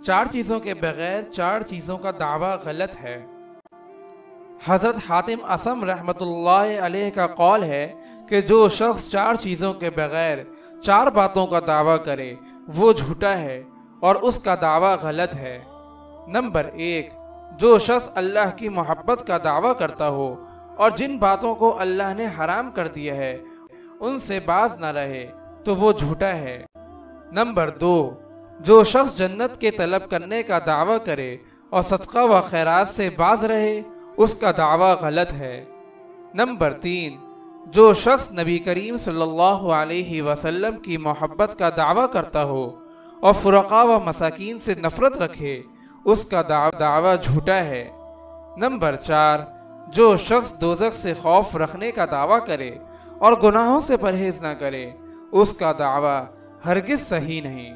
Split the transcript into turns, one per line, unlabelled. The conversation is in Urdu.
4 چیزوں کے بغیر 4 چیزوں کا دعویٰ غلط ہے۔ حضرت حاتم اصم رحمۃ اللہ علیہ کا قول ہے کہ جو شخص 4 چیزوں کے بغیر 4 باتوں کا دعویٰ کرے وہ جھوٹا ہے اور اس کا دعویٰ غلط ہے۔ نمبر 1، جو شخص اللہ کی محبت کا دعویٰ کرتا ہو اور جن باتوں کو اللہ نے حرام کر دیا ہے ان سے باز نہ رہے تو وہ جھوٹا ہے۔ نمبر 2، جو شخص جنت کے طلب کرنے کا دعویٰ کرے اور صدقہ و خیرات سے باز رہے اس کا دعویٰ غلط ہے۔ نمبر 3، جو شخص نبی کریم صلی اللہ علیہ وسلم کی محبت کا دعویٰ کرتا ہو اور فقراء و مساکین سے نفرت رکھے اس کا دعویٰ جھوٹا ہے۔ نمبر 4، جو شخص دوزخ سے خوف رکھنے کا دعویٰ کرے اور گناہوں سے پرہیز نہ کرے اس کا دعویٰ ہرگز صحیح نہیں۔